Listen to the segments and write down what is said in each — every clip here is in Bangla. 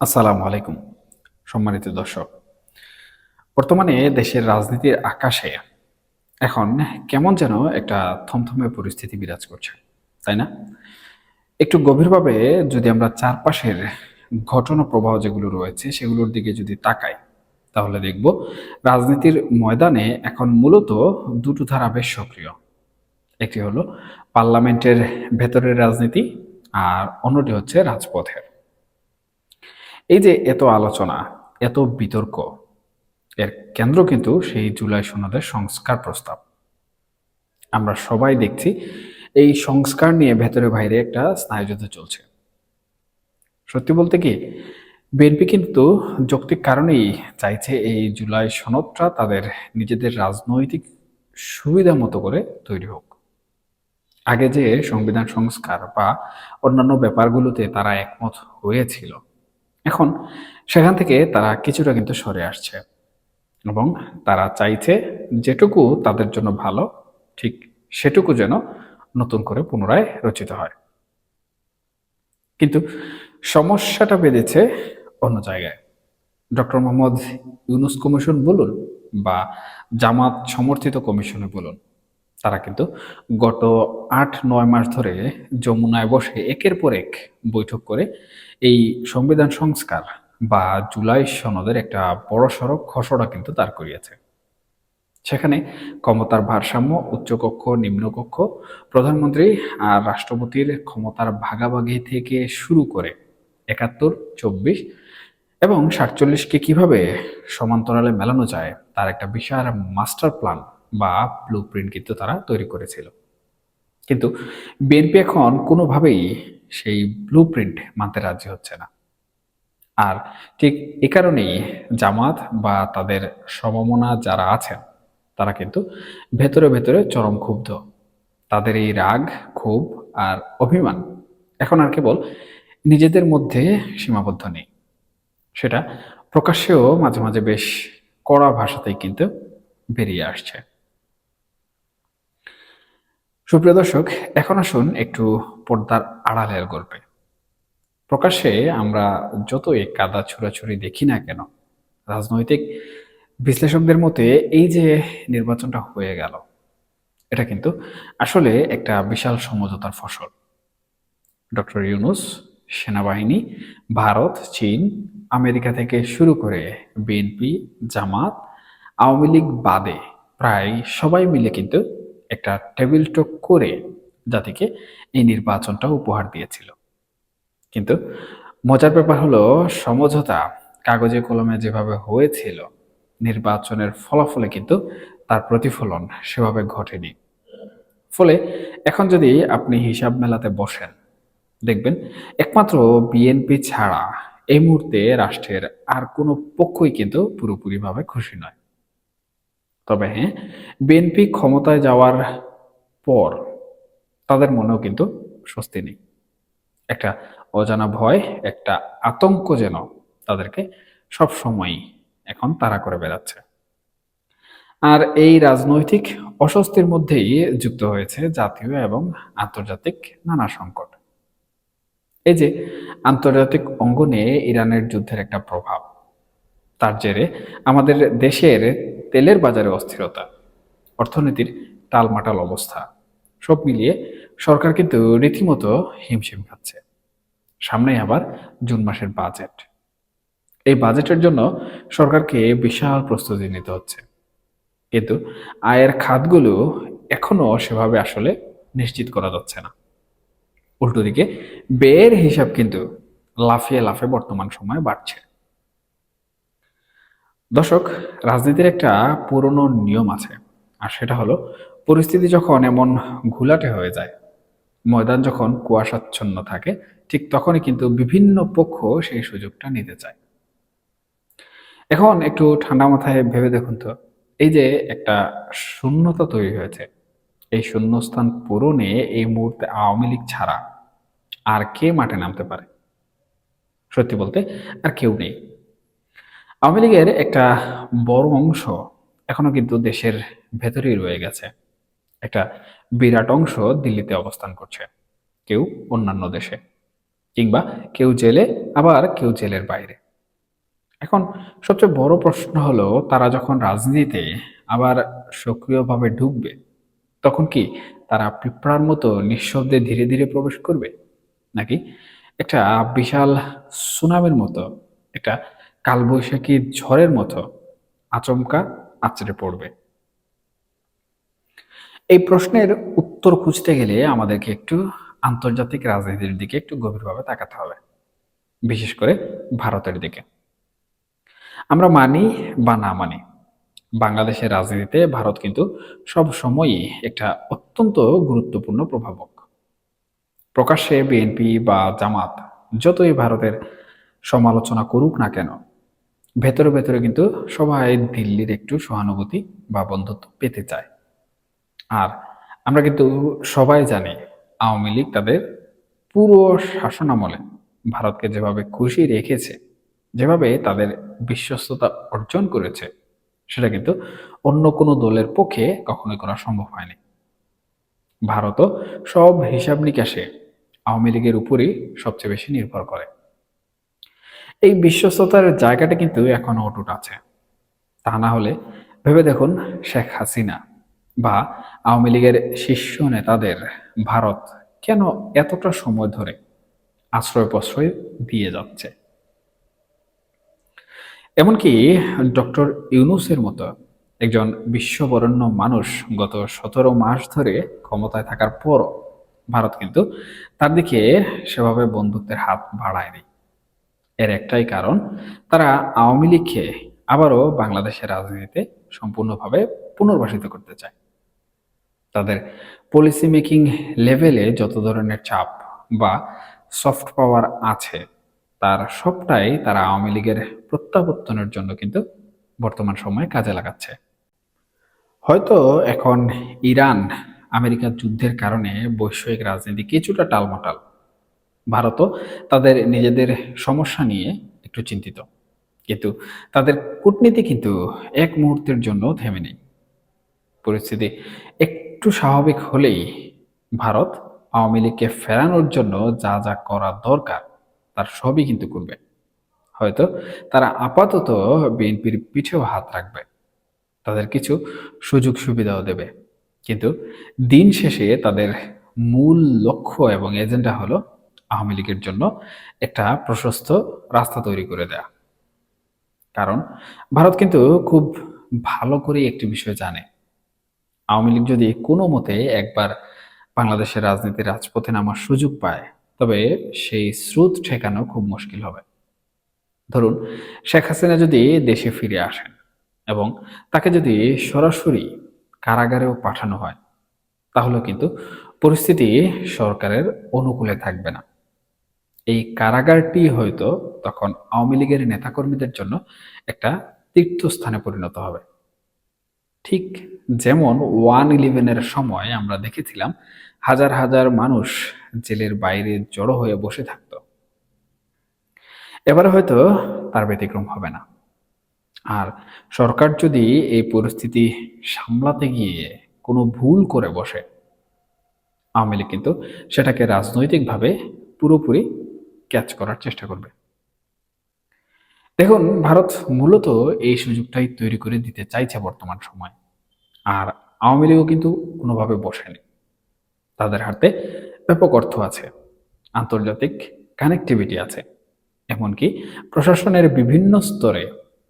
আসসালামু আলাইকুম। সম্মানিত দর্শক, বর্তমানে দেশের রাজনীতির আকাশে এখন কেমন যেন একটা থমথমে পরিস্থিতি বিরাজ করছে, তাই না? একটু গভীরভাবে যদি আমরা চারপাশের ঘটনা প্রবাহ যেগুলো রয়েছে সেগুলোর দিকে যদি তাকাই, তাহলে দেখব রাজনীতির ময়দানে এখন মূলত দুটো ধারা বেশ সক্রিয়। একটি হলো পার্লামেন্টের ভেতরের রাজনীতি, আর অন্যটি হচ্ছে রাজপথের। এই যে এত আলোচনা, এত বিতর্ক, এর কেন্দ্র কিন্তু সেই জুলাই সনদের সংস্কার প্রস্তাব। আমরা সবাই দেখছি এই সংস্কার নিয়ে ভেতরে বাইরে একটা স্নায়ুযুদ্ধ চলছে। সত্যি বলতে কি, বিএনপি কিন্তু যৌক্তিক কারণেই চাইছে এই জুলাই সনদটা তাদের নিজেদের রাজনৈতিক সুবিধা মতো করে তৈরি হোক। আগে যে সংবিধান সংস্কার বা অন্যান্য ব্যাপারগুলোতে তারা একমত হয়েছিল, এখন সেখান থেকে তারা কিছুটা কিন্তু সরে আসছে এবং তারা চাইছে যেটুকু তাদের জন্য ভালো, ঠিক সেটুকু যেন নতুন করে পুনরায় রচিত হয়। কিন্তু সমস্যাটা বেঁধেছে অন্য জায়গায়। ডক্টর মোহাম্মদ ইউনুস কমিশন বলুন বা জামাত সমর্থিত কমিশনে বলুন, তারা কিন্তু গত ৮-৯ মাস ধরে যমুনায় বসে একের পর এক বৈঠক করে এই সংবিধান সংস্কার বা জুলাই সনদের একটা বড়সড় খসড়া কিন্তু দাঁড় করিয়েছে। সেখানে ক্ষমতার ভারসাম্য, উচ্চকক্ষ, নিম্নকক্ষ, প্রধানমন্ত্রী আর রাষ্ট্রপতির ক্ষমতার ভাগাভাগি থেকে শুরু করে ৭১, ২৪ এবং ৪৭কে কিভাবে সমান্তরালে মেলানো যায় তার একটা বিশাল মাস্টার প্ল্যান বা ব্লু প্রিন্ট কিন্তু তারা তৈরি করেছিল। কিন্তু বিএনপি এখন কোনোভাবেই সেই ব্লু প্রিন্ট মানতে রাজি হচ্ছে না। আর ঠিক এ কারণেই জামাত বা তাদের সমমনা যারা আছেন, তারা কিন্তু ভেতরে ভেতরে চরম ক্ষুব্ধ। তাদের এই রাগ, ক্ষোভ আর অভিমান এখন আর কেবল নিজেদের মধ্যে সীমাবদ্ধ নেই, সেটা প্রকাশ্যেও মাঝে মাঝে বেশ কড়া ভাষাতেই কিন্তু বেরিয়ে আসছে। সুপ্রিয় দর্শক, এখন আসুন একটু পর্দার আড়ালের গল্পে। প্রকাশ্যে আমরা যতই কাদা ছুড়াছুড়ি দেখি না কেন, রাজনৈতিক বিশ্লেষকদের মতে এই যে নির্বাচনটা হয়ে গেল, এটা কিন্তু আসলে একটা বিশাল সমঝোতার ফসল। ডক্টর ইউনুস, সেনাবাহিনী, ভারত, চীন, আমেরিকা থেকে শুরু করে বিএনপি, জামাত, আওয়ামী লীগ বাদে প্রায় সবাই মিলে কিন্তু একটা টেবিল টক করে জাতিকে এই নির্বাচনটা উপহার দিয়েছিল। কিন্তু মজার ব্যাপার হলো, সমঝোতা কাগজে কলমে যেভাবে হয়েছিল, নির্বাচনের ফলাফলে কিন্তু তার প্রতিফলন সেভাবে ঘটেনি। ফলে এখন যদি আপনি হিসাব মেলাতে বসেন, দেখবেন একমাত্র বিএনপি ছাড়া এই মুহূর্তে রাষ্ট্রের আর কোনো পক্ষই কিন্তু পুরোপুরিভাবে খুশি নয়। তবে হ্যাঁ, বিএনপি ক্ষমতায় যাওয়ার পর তাদের মনেও কিন্তু স্বস্তি নেই। একটা অজানা ভয়, একটা আতঙ্ক যেন তাদেরকে সবসময়ই এখন তাড়া করে বেড়াচ্ছে। আর এই রাজনৈতিক অস্বস্তির মধ্যেই যুক্ত হয়েছে জাতীয় এবং আন্তর্জাতিক নানা সংকট। এই যে আন্তর্জাতিক অঙ্গনে ইরানের যুদ্ধের একটা প্রভাব, তার জেরে আমাদের দেশের তেলের বাজারে অস্থিরতা, অর্থনীতির টালমাটাল অবস্থা, সব মিলিয়ে সরকার কিন্তু রীতিমতো হিমশিম খাচ্ছে। সামনেই আবার জুন মাসের বাজেট। এই বাজেটের জন্য সরকারকে বিশাল প্রস্তুতি নিতে হচ্ছে। কিন্তু আয়ের খাতগুলো এখনো সেভাবে আসলে নিশ্চিত করা যাচ্ছে না। উল্টো দিকে ব্যয়ের হিসাব কিন্তু লাফিয়ে লাফিয়ে বর্তমান সময়ে বাড়ছে। দর্শক, রাজনীতির একটা পুরনো নিয়ম আছে, আর সেটা হলো পরিস্থিতি যখন এমন ঘোলাটে হয়ে যায়, ময়দান যখন কুয়াশাচ্ছন্ন থাকে, ঠিক তখনই কিন্তু বিভিন্ন পক্ষ সেই সুযোগটা নিতে চায়। এখন একটু ঠান্ডা মাথায় ভেবে দেখুন তো, এই যে একটা শূন্যতা তৈরি হয়েছে, এই শূন্যস্থান পূরণে এই মুহূর্তে আওয়ামী লীগ ছাড়া আর কে মাঠে নামতে পারে? সত্যি বলতে আর কেউ নেই। আওয়ামী লীগের একটা বড় অংশ এখনো কিন্তু দেশের ভেতরেই রয়ে গেছে। একটা বিরাট অংশ দিল্লিতে অবস্থান করছে, কেউ অন্যান্য দেশে। কিংবা কেউ জেলে, আবার কেউ জেলের বাইরে। এখন সবচেয়ে বড় প্রশ্ন হলো, তারা যখন রাজনীতিতে আবার সক্রিয়ভাবে ঢুকবে, তখন কি তারা পিঁপড়ার মতো নিঃশব্দে ধীরে ধীরে প্রবেশ করবে, নাকি একটা বিশাল সুনামির মতো, একটা কালবৈশাখী ঝড়ের মতো আচমকা আছড়ে পড়বে? এই প্রশ্নের উত্তর খুঁজতে গেলে আমাদেরকে একটু আন্তর্জাতিক রাজনীতির দিকে একটু গভীরভাবে তাকাতে হবে, বিশেষ করে ভারতের দিকে। আমরা মানি বা না মানি, বাংলাদেশের রাজনীতিতে ভারত কিন্তু সব সময়ই একটা অত্যন্ত গুরুত্বপূর্ণ প্রভাবক। প্রকাশ্যে বিএনপি বা জামাত যতই ভারতের সমালোচনা করুক না কেন, ভেতরে ভেতরে কিন্তু সবাই দিল্লির একটু সহানুভূতি বা বন্ধুত্ব পেতে চায়। আর আমরা কিন্তু সবাই জানি, আওয়ামী লীগ তাদের পুরো শাসনামলে ভারতকে যেভাবে খুশি রেখেছে, যেভাবে তাদের বিশ্বস্ততা অর্জন করেছে, সেটা কিন্তু অন্য কোনো দলের পক্ষে কখনোই করা সম্ভব হয়নি। ভারতও সব হিসাব নিকাশে আওয়ামী লীগের উপরই সবচেয়ে বেশি নির্ভর করে। এই বিশ্বস্ততার জায়গাটা কিন্তু এখনো অটুট আছে। তা না হলে ভেবে দেখুন, শেখ হাসিনা বা আওয়ামী লীগের শীর্ষ নেতাদের ভারত কেন এতটা সময় ধরে আশ্রয় প্রশ্রয় দিয়ে যাচ্ছে। এমনকি ডক্টর ইউনূসের মতো একজন বিশ্ববরেণ্য মানুষ গত 17 মাস ধরে ক্ষমতায় থাকার পরও ভারত কিন্তু তার দিকে সেভাবে বন্ধুত্বের হাত বাড়ায়নি। এর একটাই কারণ, তারা আওয়ামী লীগকে আবারও বাংলাদেশের রাজনীতিতে সম্পূর্ণভাবে পুনর্বাসিত করতে চায়। তাদের পলিসি মেকিং লেভেলে যত ধরনের চাপ বা সফট পাওয়ার আছে, তার সবটাই তারা আওয়ামী লীগের প্রত্যাবর্তনের জন্য কিন্তু বর্তমান সময়ে কাজে লাগাচ্ছে। হয়তো এখন ইরান আমেরিকার যুদ্ধের কারণে বৈশ্বিক রাজনীতি কিছুটা টালমাটাল, ভারতও তাদের নিজেদের সমস্যা নিয়ে একটু চিন্তিত, কিন্তু তাদের কূটনীতি কিন্তু এক মুহূর্তের জন্য থেমে নেই। পরিস্থিতি একটু স্বাভাবিক হলেই ভারত আওয়ামী লীগকে ফেরানোর জন্য যা যা করা দরকার তার সবই কিন্তু করবে। হয়তো তারা আপাতত বিএনপির পিঠেও হাত রাখবে, তাদের কিছু সুযোগ সুবিধাও দেবে, কিন্তু দিন শেষে তাদের মূল লক্ষ্য এবং এজেন্ডা হলো আওয়ামী লীগের জন্য একটা প্রশস্ত রাস্তা তৈরি করে দেয়া। কারণ ভারত কিন্তু খুব ভালো করে একটি বিষয় জানে, আওয়ামী লীগ যদি কোনো মতে একবার বাংলাদেশের রাজনীতির রাজপথে নামার সুযোগ পায়, তবে সেই স্রোত ঠেকানো খুব মুশকিল হবে। ধরুন, শেখ হাসিনা যদি দেশে ফিরে আসেন এবং তাকে যদি সরাসরি কারাগারেও পাঠানো হয়, তাহলে কিন্তু পরিস্থিতি সরকারের অনুকূলে থাকবে না। এই কারাগারটি হয়তো তখন আওয়ামী লীগের নেতাকর্মীদের জন্য একটা তীর্থস্থানে পরিণত হবে। ঠিক যেমন 1/11-এর সময় আমরা দেখেছিলাম হাজার হাজার মানুষ জেলের বাইরে জড়ো হয়ে বসে থাকতো। এবারে হয়তো তার ব্যতিক্রম হবে না। আর সরকার যদি এই পরিস্থিতি সামলাতে গিয়ে কোনো ভুল করে বসে, আওয়ামী লীগ কিন্তু সেটাকে রাজনৈতিকভাবে পুরোপুরি ক্যাচ করার চেষ্টা করবে। দেখুন, ভারত মূলত এই সুযোগটাই তৈরি করে দিতে চাইছে বর্তমান সময়। আর আওয়ামী লীগও কিন্তু কোনোভাবে বসেনি। তাদের হাতে ব্যাপক অর্থ আছে, আন্তর্জাতিক কানেক্টিভিটি আছে, এমনকি প্রশাসনের বিভিন্ন স্তরে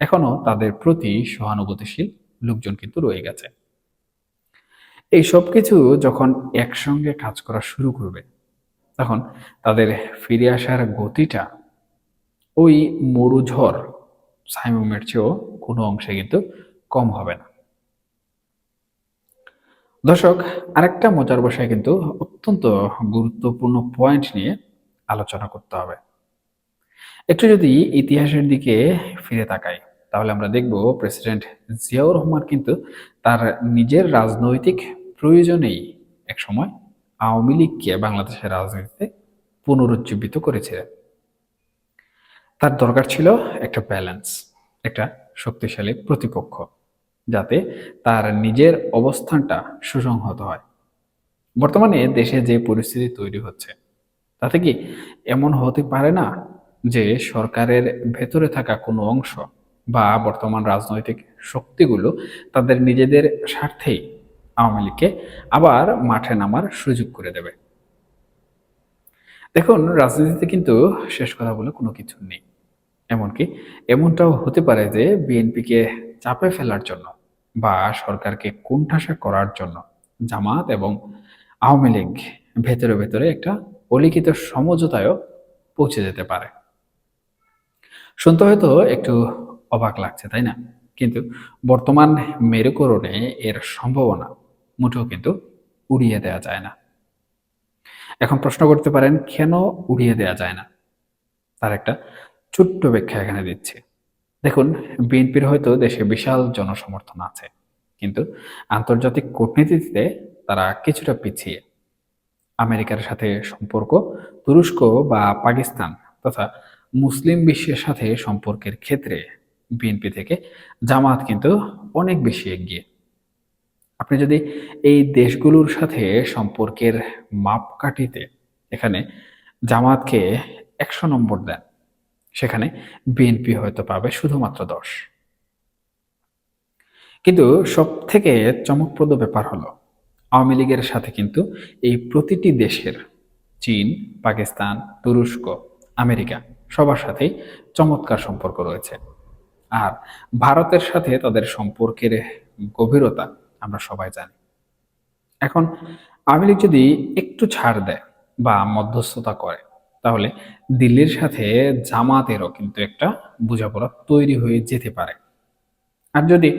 এখনো তাদের প্রতি সহানুভূতিশীল লোকজন কিন্তু রয়ে গেছে। এই সব কিছু যখন একসঙ্গে কাজ করা শুরু করবে, তখন তাদের ফিরে আসার গতিটা ওই মরুঝড় সাইমুমের চেয়েও কোনো অংশে কিন্তু কম হবে না। দর্শক, আরেকটা মজার বিষয় কিন্তু অত্যন্ত গুরুত্বপূর্ণ পয়েন্ট নিয়ে আলোচনা করতে হবে। একটু যদি ইতিহাসের দিকে ফিরে তাকাই, তাহলে আমরা দেখব প্রেসিডেন্ট জিয়াউর রহমান কিন্তু তার নিজের রাজনৈতিক প্রয়োজনেই একসময় আওয়ামী লীগকে বাংলাদেশের রাজনীতিতে পুনরুজ্জীবিত করেছিলেন। তার দরকার ছিল একটা ব্যালেন্স, একটা শক্তিশালী প্রতিপক্ষ, যাতে তার নিজের অবস্থানটা সুসংহত হয়। বর্তমানে দেশে যে পরিস্থিতি তৈরি হচ্ছে, তাতে কি এমন হতে পারে না যে সরকারের ভেতরে থাকা কোনো অংশ বা বর্তমান রাজনৈতিক শক্তিগুলো তাদের নিজেদের স্বার্থেই আওয়ামী লীগকে আবার মাঠে নামার সুযোগ করে দেবে? দেখুন, রাজনীতিতে কিন্তু শেষ কথা বলে কোনো কিছু নেই। এমনকি এমনটাও হতে পারে যে বিএনপিকে চাপে ফেলার জন্য বা সরকারকে কোণঠাসা করার জন্য জামাত এবং আওয়ামী লীগ ভেতরে ভেতরে একটা অলিখিত সমঝোতায়ও পৌঁছে যেতে পারে। শুনতে হয়তো একটু অবাক লাগছে, তাই না? কিন্তু বর্তমান মেরুকরণে এর সম্ভাবনা মুঠেও কিন্তু উড়িয়ে দেওয়া যায় না। এখন প্রশ্ন করতে পারেন, কেন উড়িয়ে দেওয়া যায় না? তার একটা ছোট্ট ব্যাখ্যা এখানে দিচ্ছি। দেখুন, বিএনপির হয়তো দেশে বিশাল জনসমর্থন আছে, কিন্তু আন্তর্জাতিক কূটনীতিতে তারা কিছুটা পিছিয়ে। আমেরিকার সাথে সম্পর্ক, তুরস্ক বা পাকিস্তান তথা মুসলিম বিশ্বের সাথে সম্পর্কের ক্ষেত্রে বিএনপি থেকে জামাত কিন্তু অনেক বেশি এগিয়ে। আপনি যদি এই দেশগুলোর সাথে সম্পর্কের মাপকাঠিতে এখানে জামাতকে ১০০ নম্বর দেন, সেখানে বিএনপি হয়তো পাবে শুধুমাত্র ১০। কিন্তু সবথেকে চমকপ্রদ ব্যাপার হলো, আওয়ামী লীগের সাথে কিন্তু এই প্রতিটি দেশের, চীন, পাকিস্তান, তুরস্ক, আমেরিকা, সবার সাথেই চমৎকার সম্পর্ক রয়েছে। আর ভারতের সাথে তাদের সম্পর্কের গভীরতা আমরা সবাই জানি। এখন আওয়ামী লীগ যদি একটু ছাড় দেয় বা মধ্যস্থতা করে, তাহলে দিল্লির সাথে জামাতেরও কিন্তু একটা বোঝাপড়া তৈরি হয়ে যেতে পারে। আর যদি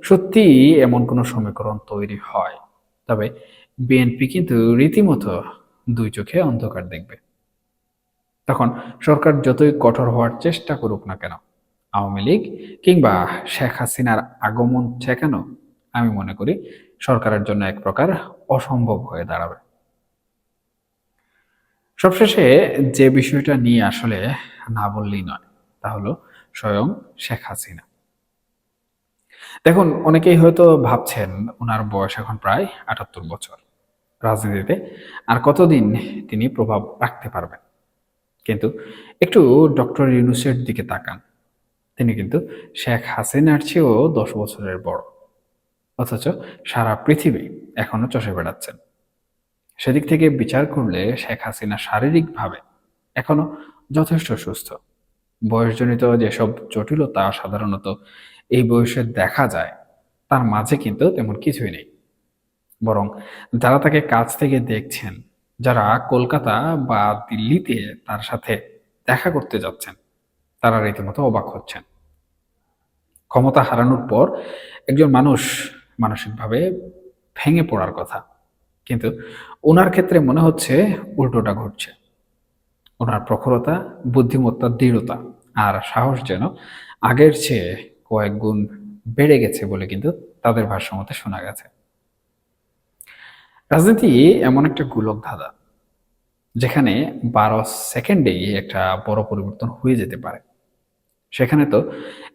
সত্যিই এমন কোনো সমীকরণ তৈরি হয়, তবে বিএনপি কিন্তু রীতিমতো দুই চোখে অন্ধকার দেখবে। তখন সরকার যতই কঠোর হওয়ার চেষ্টা করুক না কেন, আওয়ামী লীগ কিংবা শেখ হাসিনার আগমন ঠেকানো, আমি মনে করি সরকারের জন্য এক প্রকার অসম্ভব হয়ে দাঁড়াবে। সবশেষে যে বিষয়টা নিয়ে আসলে না বললেই নয়, তা হলো স্বয়ং শেখ হাসিনা। দেখুন, অনেকেই হয়তো ভাবছেন উনার বয়স এখন প্রায় ৭৮ বছর। রাজনীতিতে আর কতদিন তিনি প্রভাব রাখতে পারবেন? কিন্তু একটু ডক্টর ইউনূসের দিকে তাকান। তিনি কিন্তু শেখ হাসিনার চেয়েও ১০ বছরের বড়। অথচ সারা পৃথিবী এখনো চষে বেড়াচ্ছেন। সেদিক থেকে বিচার করলে শেখ হাসিনা শারীরিকভাবে এখনো যথেষ্ট সুস্থ। বয়সজনিত যেসব জটিলতা সাধারণত এই বয়সে দেখা যায়, তার মাঝে কিন্তু তেমন কিছুই নেই। বরং যারা তাকে কাছ থেকে দেখছেন, যারা কলকাতা বা দিল্লিতে তার সাথে দেখা করতে যাচ্ছেন, তারা রীতিমতো অবাক হচ্ছেন। ক্ষমতা হারানোর পর একজন মানুষ মানসিকভাবে ভেঙে পড়ার কথা, কিন্তু ওনার ক্ষেত্রে মনে হচ্ছে উল্টোটা ঘটছে। ওনার প্রখরতা, বুদ্ধিমত্তা, দৃঢ়তা আর সাহস যেন আগের চেয়ে কয়েক গুণ বেড়ে গেছে বলে কিন্তু তাদের ভাষ্যমতে শোনা গেছে। রাজনীতি এমন একটা গোলক ধাঁধা, যেখানে ১২ সেকেন্ডেই একটা বড় পরিবর্তন হয়ে যেতে পারে। সেখানে তো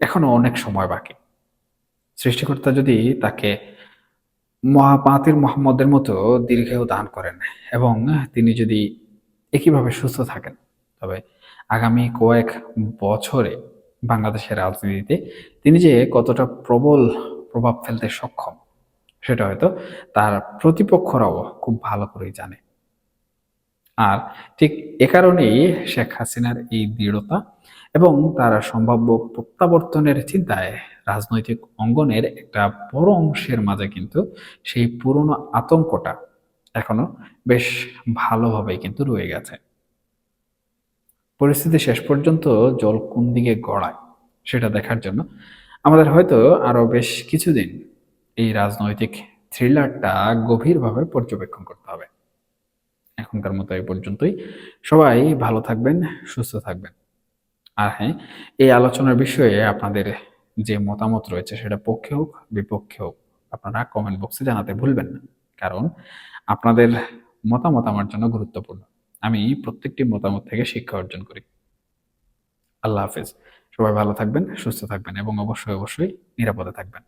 এখনো অনেক সময় বাকি। সৃষ্টিকর্তা যদি তাকে মাহাতির মোহাম্মদের মতো দীর্ঘায়ু দান করেন এবং তিনি যদি একইভাবে সুস্থ থাকেন, তবে আগামী কয়েক বছরে বাংলাদেশের রাজনীতিতে তিনি যে কতটা প্রবল প্রভাব ফেলতে সক্ষম, সেটা হয়তো তার প্রতিপক্ষরাও খুব ভালো করেই জানে। আর ঠিক এ কারণেই শেখ হাসিনার এই দৃঢ়তা এবং তার সম্ভাব্য প্রত্যাবর্তনের চিন্তায় রাজনৈতিক অঙ্গনের একটা বড় অংশের মাঝে কিন্তু সেই পুরনো আতঙ্কটা এখনো বেশ ভালোভাবেই কিন্তু রয়ে গেছে। পরিস্থিতি শেষ পর্যন্ত জল কোন দিকে গড়ায় সেটা দেখার জন্য আমাদের হয়তো আরো বেশ কিছুদিন এই রাজনৈতিক থ্রিলারটা গভীরভাবে পর্যবেক্ষণ করতে হবে। এখনকার মতো এই পর্যন্তই। সবাই ভালো থাকবেন, সুস্থ থাকবেন। আর হ্যাঁ, এই আলোচনার বিষয়ে আপনাদের যে মতামত রয়েছে সেটা পক্ষে হোক, বিপক্ষে হোক, আপনারা কমেন্ট বক্সে জানাতে ভুলবেন না। কারণ আপনাদের মতামত আমার জন্য গুরুত্বপূর্ণ। আমি প্রত্যেকটি মতামত থেকে শিক্ষা অর্জন করি। আল্লাহ হাফেজ। সবাই ভালো থাকবেন, সুস্থ থাকবেন এবং অবশ্যই নিরাপদে থাকবেন।